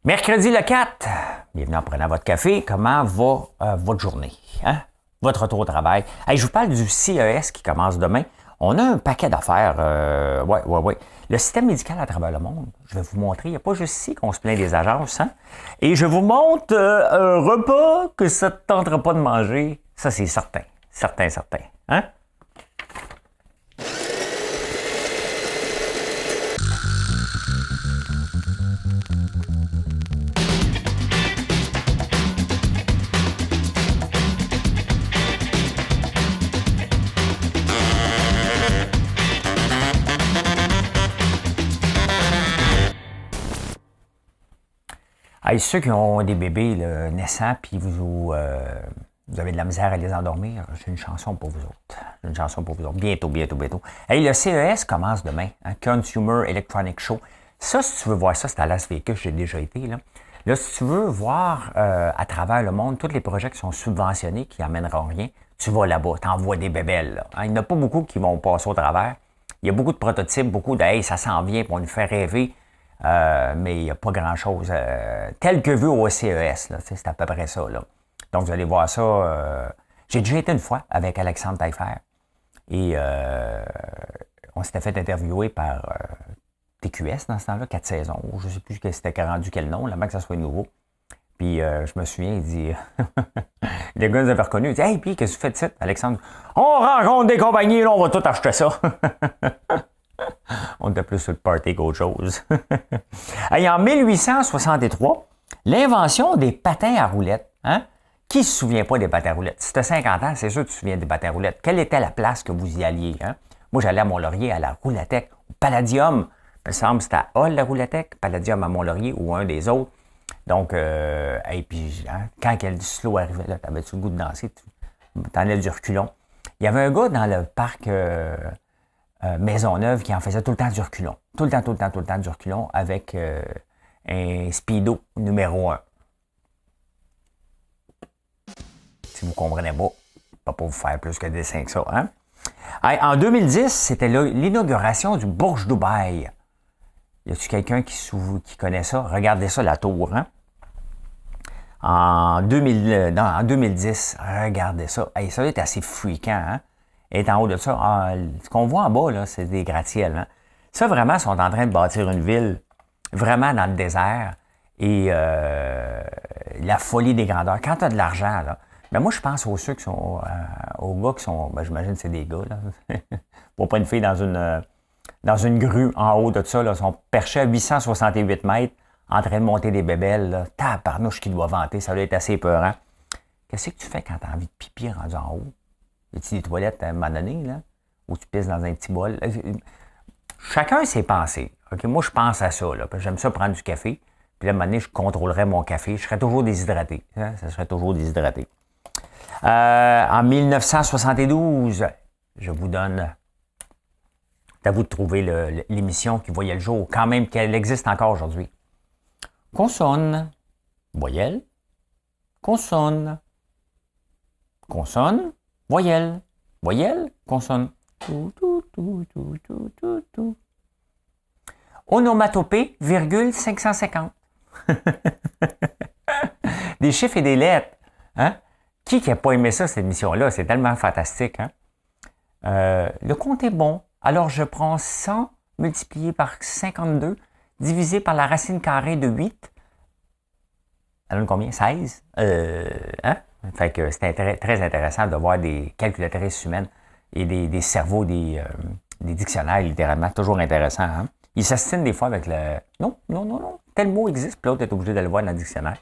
Mercredi le 4, bienvenue en prenant votre café. Comment va votre journée? Hein? Votre retour au travail. Hey, je vous parle du CES qui commence demain. On a un paquet d'affaires. Ouais. Le système médical à travers le monde, je vais vous montrer. Il n'y a pas juste ici qu'on se plaint des agences. Hein? Et je vous montre un repas que ça ne te tentera pas de manger. Ça, c'est certain. Certain. Hein? Hey, ceux qui ont des bébés là, naissants, puis vous avez de la misère à les endormir, j'ai une chanson pour vous autres. Bientôt. Hey, le CES commence demain, hein, Consumer Electronic Show. Ça, si tu veux voir ça, c'est à Las Vegas, j'ai déjà été là. Là, si tu veux voir à travers le monde tous les projets qui sont subventionnés, qui n'amèneront rien, tu vas là-bas, tu envoies des bébelles. Là, hein. Il n'y en a pas beaucoup qui vont passer au travers. Il y a beaucoup de prototypes, beaucoup de « hey, ça s'en vient, puis on nous fait rêver ». Mais il n'y a pas grand-chose tel que vu au CES. Là, c'est à peu près ça. Là. Donc, vous allez voir ça. J'ai déjà été une fois avec Alexandre Taillefer et on s'était fait interviewer par TQS dans ce temps-là, 4 saisons. Je ne sais plus c'était rendu quel nom, là, avant que ça soit nouveau. Puis je me souviens, il dit... les gars nous avaient reconnus. Il dit « Hey, puis qu'est-ce que tu fais de ça, Alexandre? On rencontre des compagnies, là, on va tout acheter ça. » On était plus sur le party qu'autre chose. Et en 1863, l'invention des patins à roulettes. Hein? Qui ne se souvient pas des patins à roulettes? Si tu as 50 ans, c'est sûr que tu te souviens des patins à roulettes. Quelle était la place que vous y alliez? Hein? Moi, j'allais à Mont-Laurier, à la Roulatec, au Palladium. Il me semble que c'était à Hall, la Roulatec, Palladium à Mont-Laurier ou un des autres. Donc, et puis, hein, quand le slow arrivait, là, t'avais-tu le goût de danser? T'en as du reculon. Il y avait un gars dans le parc... Maisonneuve qui en faisait tout le temps du reculon. Tout le temps du reculon avec un speedo numéro 1. Si vous ne comprenez pas, je ne peux pas vous faire plus que des dessins que ça. Hein? En 2010, c'était l'inauguration du Burj Dubaï. Y a-t-il quelqu'un qui connaît ça? Regardez ça, la tour. Hein? En 2010, regardez ça. Hey, ça va être assez fréquent. Hein? Et en haut de ça, ce qu'on voit en bas, là, c'est des gratte-ciels. Hein? Ça, vraiment, ils sont en train de bâtir une ville vraiment dans le désert. Et la folie des grandeurs. Quand tu as de l'argent, là, ben moi, je pense aux ceux qui sont, aux gars qui sont, ben, j'imagine que c'est des gars, là. Pour pas une fille dans une grue en haut de ça, là, ils sont perchés à 868 mètres, en train de monter des bébelles, là. Tabarnouche qui doit vanter, ça doit être assez épeurant. Qu'est-ce que tu fais quand tu as envie de pipi rendu en haut? Y a-t-il des toilettes à un moment donné, là, où tu pisses dans un petit bol? Chacun ses pensées. Okay? Moi, je pense à ça. Là, parce que j'aime ça prendre du café. Puis là, à un moment donné, je contrôlerais mon café. Je serais toujours déshydraté. Hein? Ça serait toujours déshydraté. En 1972, je vous donne... C'est à vous de trouver l'émission qui voyait le jour, quand même qu'elle existe encore aujourd'hui. Consonne. Voyelle. Consonne. Consonne. Voyelle. Voyelle, consonne. Onomatopée, virgule 550. Des chiffres et des lettres. Hein? Qui n'a pas aimé ça, cette émission-là? C'est tellement fantastique. Hein? Le compte est bon. Alors, je prends 100 multiplié par 52 divisé par la racine carrée de 8. Ça donne combien? 16? Hein? Fait que c'est très intéressant de voir des calculatrices humaines et des cerveaux, des dictionnaires, littéralement. Toujours intéressant. Hein? Ils s'assinent des fois avec le... Non. Tel mot existe, puis l'autre est obligé d'aller voir dans le dictionnaire.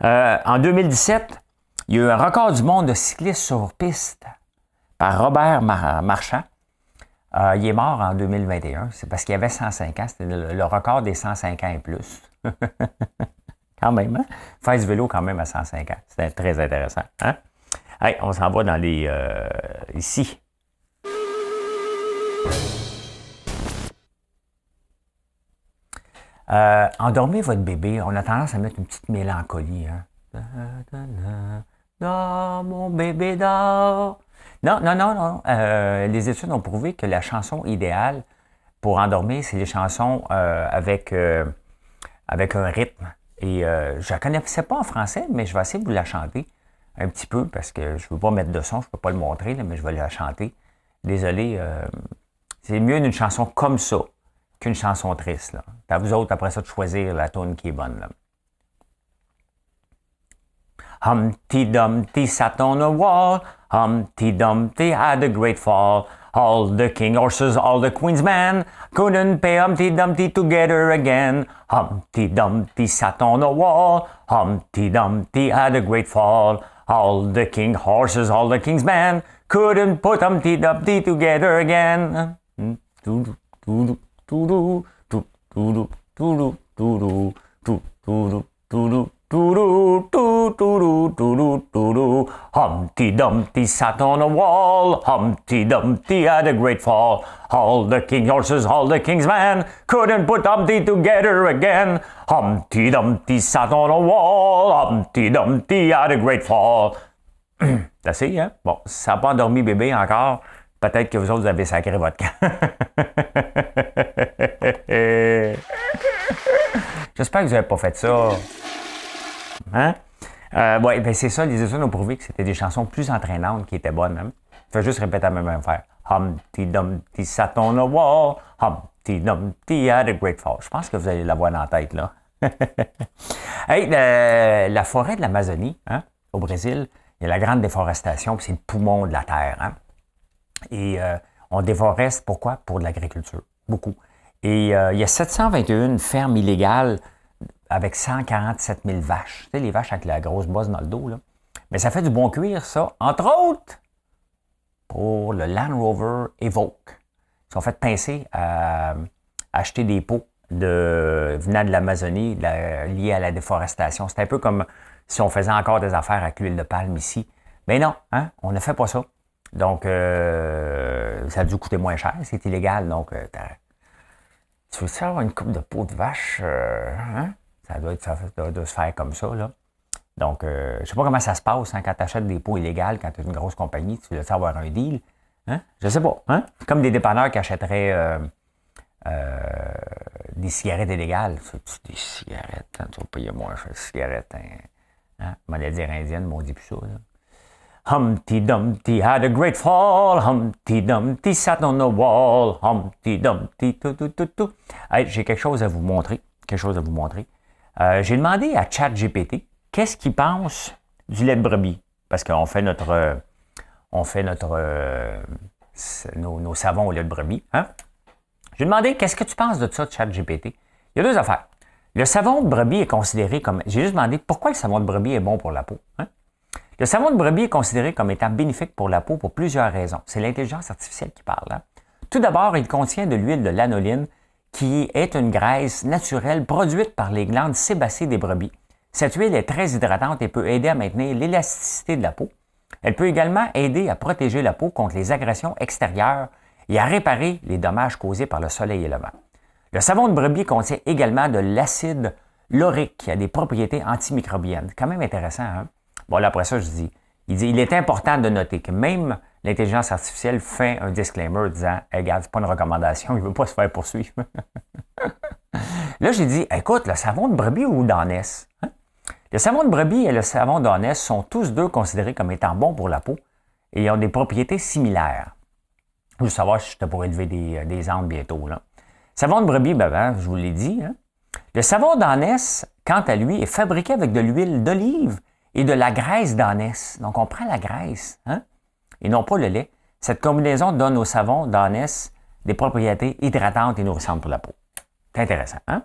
En 2017, il y a eu un record du monde de cyclistes sur piste par Robert Marchand. Il est mort en 2021. C'est parce qu'il avait 105 ans. C'était le record des 105 ans et plus. Quand même, hein? Faire du vélo quand même à 105 ans. C'était très intéressant. Hein? Hey, on s'en va dans les... ici. Endormez votre bébé. On a tendance à mettre une petite mélancolie. Hein? Dors, mon bébé, dors. Non. Les études ont prouvé que la chanson idéale pour endormir, c'est les chansons avec un rythme. Et je ne la connaissais pas en français, mais je vais essayer de vous la chanter un petit peu parce que je ne veux pas mettre de son, je ne peux pas le montrer, là, mais je vais la chanter. Désolé, c'est mieux une chanson comme ça qu'une chanson triste. Là. C'est à vous autres, après ça, de choisir la tune qui est bonne. Là. Humpty Dumpty sat on a wall. Humpty Dumpty had a great fall. All the king horses, all the queen's men couldn't pay Humpty Dumpty together again. Humpty Dumpty sat on a wall. Humpty Dumpty had a great fall. All the king horses, all the king's men couldn't put Humpty Dumpty together again. Humpty Dumpty sat on a wall. Humpty Dumpty had a great fall. All the king horses, all the king's men couldn't put Humpty together again. Humpty Dumpty sat on a wall. Humpty Dumpty had a great fall. C'est assez, hein? Bon, si ça n'a pas endormi bébé encore, peut-être que vous autres avez sacré votre camp. J'espère que vous n'avez pas fait ça. Hein? Oui, ben c'est ça, les études ont prouvé que c'était des chansons plus entraînantes qui étaient bonnes. Hein? Fais juste répéter la même affaire. Humpty Dumpty sat on a wall. Humpty Dumpty had a great fall. Je pense que vous allez l'avoir dans la tête, là. Hey, la forêt de l'Amazonie, hein, au Brésil, il y a la grande déforestation, puis c'est le poumon de la terre. Hein? Et on déforeste, pourquoi? Pour de l'agriculture. Beaucoup. Et il y a 721 fermes illégales avec 147 000 vaches. Tu sais, les vaches avec la grosse bosse dans le dos, là. Mais ça fait du bon cuir, ça. Entre autres, pour le Land Rover Evoque. Ils sont fait pincer à acheter des pots venant de l'Amazonie liés à la déforestation. C'est un peu comme si on faisait encore des affaires avec l'huile de palme ici. Mais non, hein, on ne fait pas ça. Donc, ça a dû coûter moins cher. C'est illégal. Donc, tu veux avoir une coupe de peau de vache? Hein? Ça doit se faire comme ça, là. Donc, je ne sais pas comment ça se passe hein, quand tu achètes des pots illégales, quand tu es une grosse compagnie, tu veux avoir un deal. Hein? Je ne sais pas. Hein? Comme des dépanneurs qui achèteraient des cigarettes illégales. C'est des cigarettes, hein? Tu vas payer moins cher, cigarettes. Hein? On va dire indienne, mais on ne dit plus ça. Là. Humpty Dumpty had a great fall. Humpty Dumpty sat on the wall. Humpty Dumpty tout. Hey, j'ai quelque chose à vous montrer. J'ai demandé à ChatGPT qu'est-ce qu'il pense du lait de brebis. Parce qu'on fait nos savons au lait de brebis. Hein? J'ai demandé qu'est-ce que tu penses de ça, ChatGPT. Il y a deux affaires. Le savon de brebis est considéré comme... J'ai juste demandé pourquoi le savon de brebis est bon pour la peau. Hein? Le savon de brebis est considéré comme étant bénéfique pour la peau pour plusieurs raisons. C'est l'intelligence artificielle qui parle. Hein? Tout d'abord, il contient de l'huile de lanoline, qui est une graisse naturelle produite par les glandes sébacées des brebis. Cette huile est très hydratante et peut aider à maintenir l'élasticité de la peau. Elle peut également aider à protéger la peau contre les agressions extérieures et à réparer les dommages causés par le soleil et le vent. Le savon de brebis contient également de l'acide laurique qui a des propriétés antimicrobiennes. C'est quand même intéressant, hein? Bon, là, après ça, il est important de noter que même l'intelligence artificielle fait un disclaimer disant hey, « Regarde, c'est pas une recommandation, il ne veut pas se faire poursuivre. » Là, j'ai dit « Écoute, le savon de brebis ou d'ânesse? Hein? » Le savon de brebis et le savon d'ânesse sont tous deux considérés comme étant bons pour la peau et ont des propriétés similaires. Je veux savoir si je te pourrais élever des ânes bientôt. Là. Savon de brebis, je vous l'ai dit. Hein? Le savon d'ânesse, quant à lui, est fabriqué avec de l'huile d'olive et de la graisse d'ânesse. Donc, on prend la graisse, hein? Et non pas le lait. Cette combinaison donne au savon d'ânesse des propriétés hydratantes et nourrissantes pour la peau. C'est intéressant, hein?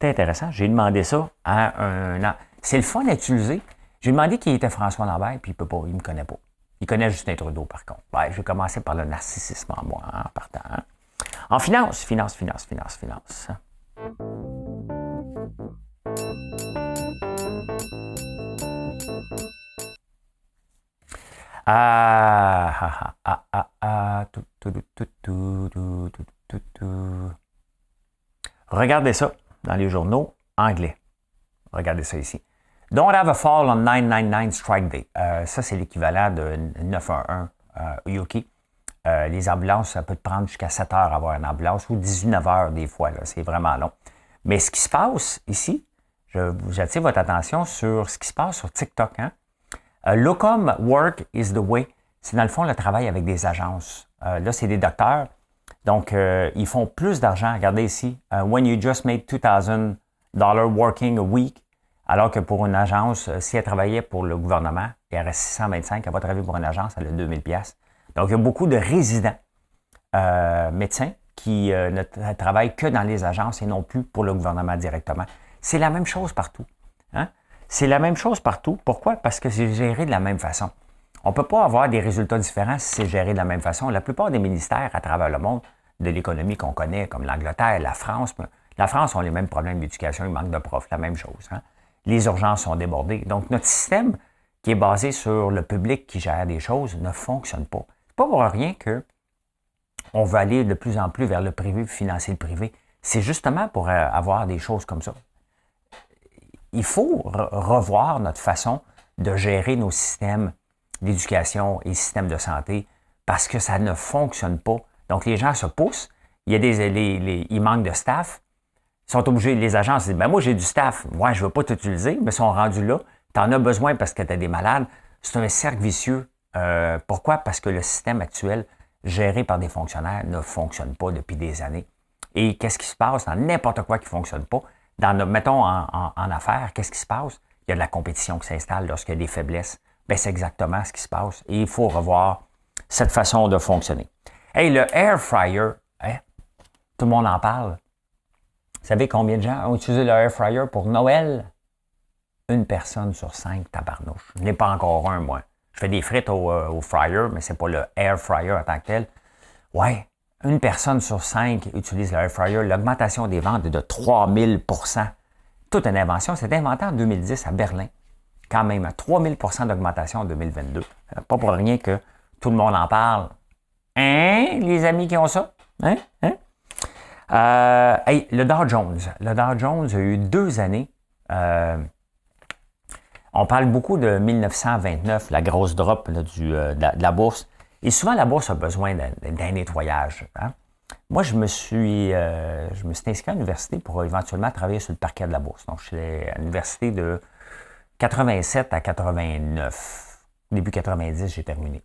C'est intéressant. J'ai demandé ça à un... C'est le fun à utiliser. J'ai demandé qui était François Lambert, puis il ne me connaît pas. Il connaît Justin Trudeau, par contre. Ouais, je vais commencer par le narcissisme en moi, hein, en partant. Hein? En finance. Regardez ça dans les journaux anglais. Regardez ça ici. Don't have a fall on 999 strike day. Ça, c'est l'équivalent de 911 UK. Les ambulances, ça peut te prendre jusqu'à 7 heures à avoir une ambulance ou 19 heures des fois. Là, c'est vraiment long. Mais ce qui se passe ici, j'attire votre attention sur ce qui se passe sur TikTok. Hein? Locum Work is the way. C'est dans le fond le travail avec des agences. Là, c'est des docteurs. Donc, ils font plus d'argent. Regardez ici. When you just made $2,000 working a week, alors que pour une agence, si elle travaillait pour le gouvernement, il y aurait 625. Elle va travailler pour une agence, elle a 2000$. Donc, il y a beaucoup de résidents médecins qui ne travaillent que dans les agences et non plus pour le gouvernement directement. C'est la même chose partout. Hein? C'est la même chose partout. Pourquoi? Parce que c'est géré de la même façon. On ne peut pas avoir des résultats différents si c'est géré de la même façon. La plupart des ministères à travers le monde de l'économie qu'on connaît, comme l'Angleterre, la France ont les mêmes problèmes d'éducation, il manque de profs, la même chose. Hein? Les urgences sont débordées. Donc, notre système qui est basé sur le public qui gère des choses ne fonctionne pas. C'est pas pour rien qu'on veut aller de plus en plus vers le privé, financer le privé. C'est justement pour avoir des choses comme ça. Il faut revoir notre façon de gérer nos systèmes d'éducation et systèmes de santé parce que ça ne fonctionne pas. Donc, les gens se poussent. Il y a il manque de staff. Ils sont obligés, les agences disent, moi, j'ai du staff. Moi, je ne veux pas t'utiliser, mais ils sont rendus là. Tu en as besoin parce que tu as des malades. C'est un cercle vicieux. Pourquoi? Parce que le système actuel, géré par des fonctionnaires, ne fonctionne pas depuis des années. Et qu'est-ce qui se passe dans n'importe quoi qui ne fonctionne pas? Mettons en affaires, qu'est-ce qui se passe? Il y a de la compétition qui s'installe lorsqu'il y a des faiblesses. Bien, c'est exactement ce qui se passe. Et il faut revoir cette façon de fonctionner. Hey, le air fryer, hein? Tout le monde en parle. Vous savez combien de gens ont utilisé le air fryer pour Noël? 1 personne sur 5, tabarnouche. Je n'ai pas encore un, moi. Je fais des frites au fryer, mais c'est pas le air fryer en tant que tel. Ouais, 1 personne sur 5 utilise le air fryer. L'augmentation des ventes est de 3000%. Toute une invention. C'est inventé en 2010 à Berlin. Quand même, 3000% d'augmentation en 2022. Pas pour rien que tout le monde en parle. Hein, les amis qui ont ça? Hein? Hey, le Dow Jones. Le Dow Jones a eu 2 années. On parle beaucoup de 1929, la grosse drop là, de la bourse. Et souvent, la bourse a besoin d'un nettoyage. Hein? Moi, je me suis inscrit à l'université pour éventuellement travailler sur le parquet de la bourse. Donc, je suis à l'université de 87 à 89. Début 90, j'ai terminé.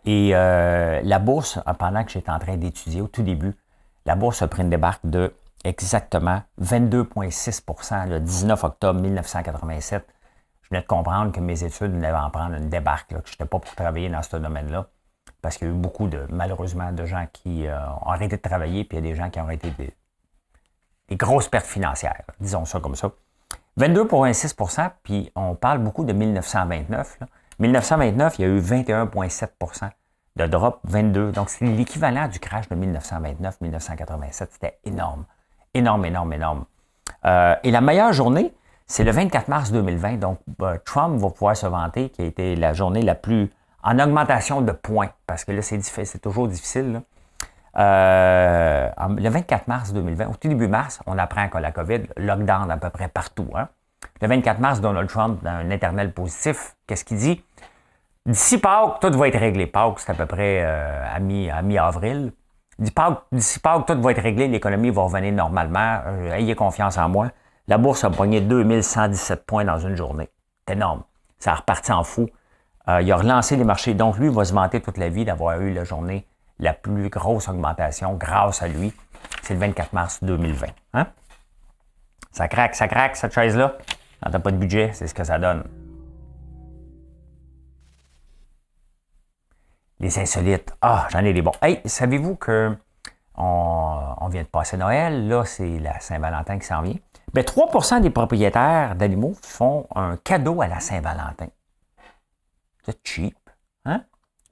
Et la bourse, pendant que j'étais en train d'étudier au tout début, la bourse a pris une débarque de exactement 22,6% le 19 octobre 1987. Je venais de comprendre que mes études devaient en prendre une débarque, là, que je n'étais pas pour travailler dans ce domaine-là. Parce qu'il y a eu beaucoup, malheureusement, de gens qui ont arrêté de travailler, puis il y a des gens qui ont arrêté des grosses pertes financières, disons ça comme ça. 22,6%, puis on parle beaucoup de 1929. Là. 1929, il y a eu 21,7% de drop, 22. Donc, c'est l'équivalent du crash de 1929-1987. C'était énorme. Énorme. Et la meilleure journée, c'est le 24 mars 2020. Donc, Trump va pouvoir se vanter qui a été la journée la plus en augmentation de points. Parce que là, c'est toujours difficile. Là. Le 24 mars 2020, au tout début mars, on apprend que la COVID, lockdown à peu près partout. Hein? Le 24 mars, Donald Trump, dans un éternel positif, qu'est-ce qu'il dit? D'ici Pâques, tout va être réglé. Pâques, c'est à peu près à mi-avril. D'ici Pâques, tout va être réglé, l'économie va revenir normalement. Ayez confiance en moi. La bourse a pogné 2117 points dans une journée. C'est énorme. Ça a reparti en fou. Il a relancé les marchés. Donc, lui, il va se vanter toute la vie d'avoir eu la journée la plus grosse augmentation grâce à lui. C'est le 24 mars 2020. Hein? Ça craque, cette chaise-là. Quand t'as pas de budget, c'est ce que ça donne. Les insolites. Ah, j'en ai des bons. Hey, savez-vous que on vient de passer Noël. Là, c'est la Saint-Valentin qui s'en vient. Bien, 3% des propriétaires d'animaux font un cadeau à la Saint-Valentin. C'est cheap. Hein?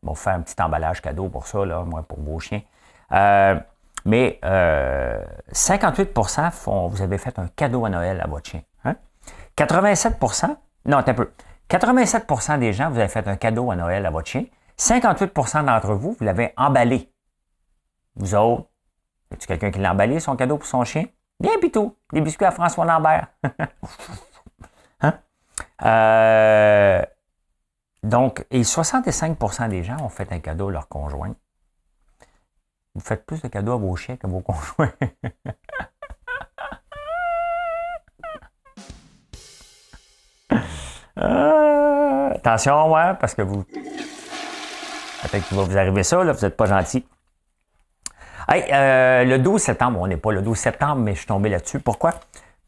Bon, faire un petit emballage cadeau pour ça, là, moi, pour vos chiens. Mais 58% vous avez fait un cadeau à Noël à votre chien. Hein? 87%, non, attends un peu. 87% des gens, vous avez fait un cadeau à Noël à votre chien. 58% d'entre vous, vous l'avez emballé. Vous autres, y a-t-il quelqu'un qui l'a emballé, son cadeau pour son chien? Bien, Pitou, des biscuits à François Lambert. Hein? Donc, et 65% des gens ont fait un cadeau à leur conjoint. Vous faites plus de cadeaux à vos chiens que vos conjoints. Attention, ouais, parce que vous... Peut-être qu'il va vous arriver ça, là, vous n'êtes pas gentil. Hey, le 12 septembre, on n'est pas le 12 septembre, mais je suis tombé là-dessus. Pourquoi?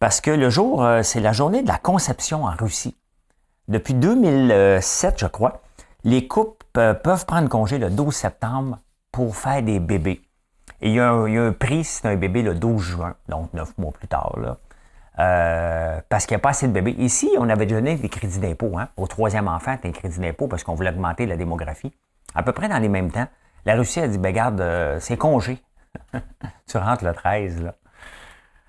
Parce que le jour, c'est la journée de la conception en Russie. Depuis 2007, je crois, les couples peuvent prendre congé le 12 septembre pour faire des bébés. Et il y a un prix si c'est un bébé le 12 juin, donc 9 mois plus tard, là. Parce qu'il n'y a pas assez de bébés. Ici, on avait donné des crédits d'impôt. Hein? Au troisième enfant, tu as un crédit d'impôt parce qu'on voulait augmenter la démographie. À peu près dans les mêmes temps, la Russie a dit, ben garde, c'est congé. Tu rentres le 13, là.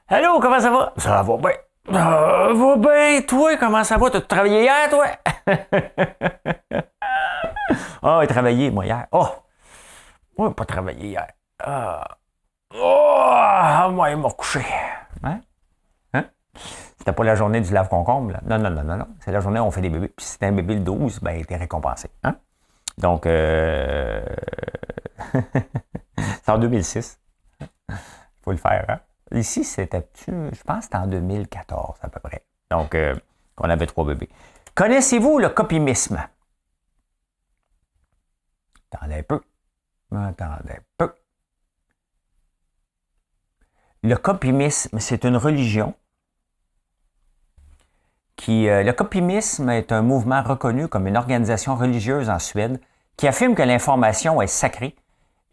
Allô, comment ça va? Ça va bien. Ça va bien, toi, comment ça va? T'as travaillé hier, toi? Ah, j'ai travaillé, moi, hier. Oh! Moi, pas travaillé hier. Moi, il m'a recouché. Hein? Hein? C'était pas la journée du lave-concombre, là. Non. C'est la journée où on fait des bébés. Puis si c'était un bébé le 12, ben, il était récompensé. Hein? Donc, c'est en 2006. Il faut le faire, hein? Ici, c'était, je pense que c'était en 2014, à peu près. Donc, on avait 3 bébés. Connaissez-vous le copimisme? Attendez un peu. Le copimisme, c'est une religion le copimisme est un mouvement reconnu comme une organisation religieuse en Suède qui affirme que l'information est sacrée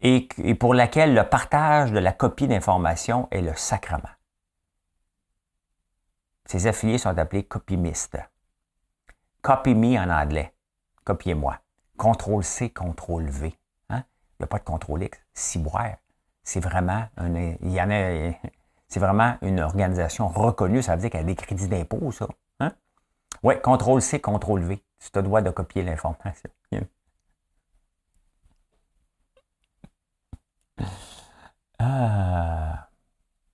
et pour laquelle le partage de la copie d'information est le sacrement. Ces affiliés sont appelés copimistes. Copy me en anglais. Copiez-moi. Ctrl-C, Ctrl-V. Hein? Il n'y a pas de Ctrl-X. Ciboire. C'est vraiment, c'est vraiment une organisation reconnue. Ça veut dire qu'elle a des crédits d'impôt, ça. Hein? Oui, Ctrl-C, Ctrl-V. Tu te dois de copier l'information.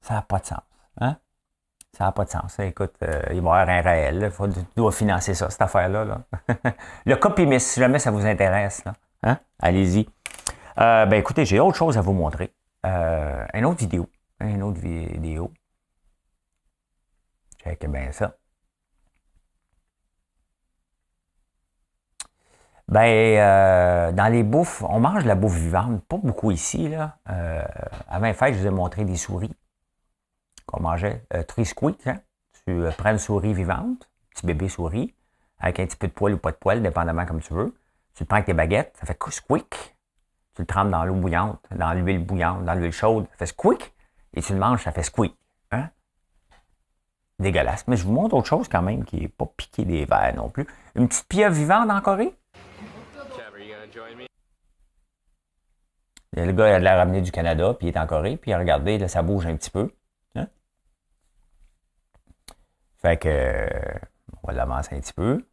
Ça n'a pas de sens. Hein? Ça n'a pas de sens. Écoute, il va y avoir un réel. Tu dois financer ça, cette affaire-là. Là. Le copimisme, si jamais ça vous intéresse, là. Hein? Allez-y. Ben écoutez, j'ai autre chose à vous montrer. Une autre vidéo. Check bien ça. Ben, dans les bouffes, on mange de la bouffe vivante. Pas beaucoup ici, là. Avant les fêtes, je vous ai montré des souris qu'on mangeait. Tri-squeak, hein? Tu prends une souris vivante, petit bébé souris, avec un petit peu de poil ou pas de poil, dépendamment comme tu veux. Tu le prends avec tes baguettes, ça fait squeak. Tu le trempes dans l'eau bouillante, dans l'huile bouillante, dans l'huile chaude, ça fait squeak. Et tu le manges, ça fait squeak. Hein? Dégueulasse. Mais je vous montre autre chose quand même qui n'est pas piqué des verres non plus. Une petite pieuvre vivante en Corée. Le gars, il a l'air ramené du Canada, puis il est en Corée, puis regardez, là, ça bouge un petit peu. Hein? Fait que, on va l'avancer un petit peu.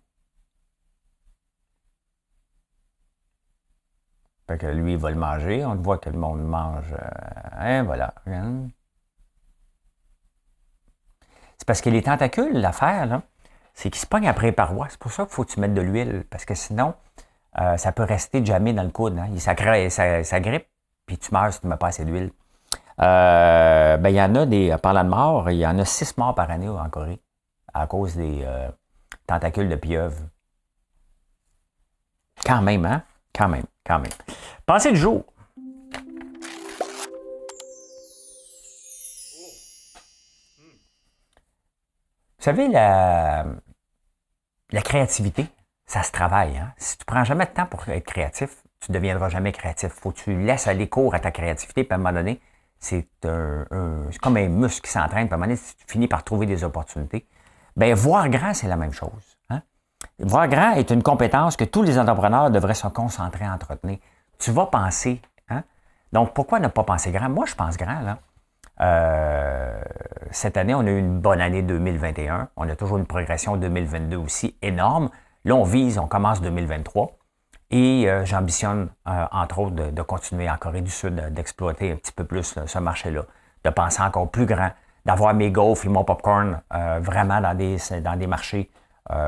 Fait que lui, il va le manger. On voit que le monde mange. Hein, voilà. C'est parce que les tentacules, l'affaire, là, c'est qu'ils se pognent après les parois. C'est pour ça qu'il faut que tu mettes de l'huile, parce que sinon, ça peut rester jamais dans le coude. Hein? Ça grippe, puis tu meurs si tu ne mets pas assez d'huile. Ben, il y en a des, parlant de morts, il y en a 6 morts par année en Corée à cause des tentacules de pieuvre. Quand même, hein? Quand même. Pensée du jour. Vous savez, la créativité, ça se travaille. Hein? Si tu ne prends jamais de temps pour être créatif, tu ne deviendras jamais créatif. Il faut que tu laisses aller cours à ta créativité, puis à un moment donné, c'est comme un muscle qui s'entraîne, puis à un moment donné, tu finis par trouver des opportunités. Bien, voir grand, c'est la même chose. Hein? Voir grand est une compétence que tous les entrepreneurs devraient se concentrer à entretenir. Tu vas penser. Hein? Donc, pourquoi ne pas penser grand? Moi, je pense grand, là. Cette année, on a eu une bonne année 2021. On a toujours une progression 2022 aussi énorme. Là, on commence 2023. Et j'ambitionne, entre autres, de continuer en Corée du Sud, d'exploiter un petit peu plus ce marché-là, de penser encore plus grand, d'avoir mes gaufres et mon popcorn vraiment dans des marchés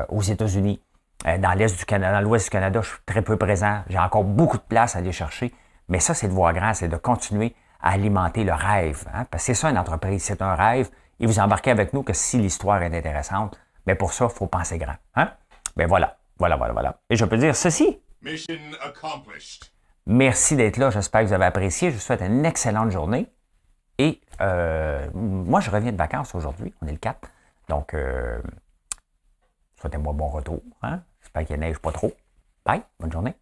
aux États-Unis, dans l'Est du Canada, dans l'Ouest du Canada, je suis très peu présent. J'ai encore beaucoup de place à aller chercher. Mais ça, c'est de voir grand, c'est de continuer à alimenter le rêve. Hein? Parce que c'est ça une entreprise, c'est un rêve. Et vous embarquez avec nous que si l'histoire est intéressante, bien pour ça, il faut penser grand. Hein? Ben voilà. Et je peux dire ceci. Mission accomplished. Merci d'être là. J'espère que vous avez apprécié. Je vous souhaite une excellente journée. Et moi, je reviens de vacances aujourd'hui. On est le 4. Donc, souhaitez-moi bon retour. Hein? J'espère qu'il neige pas trop. Bye. Bonne journée.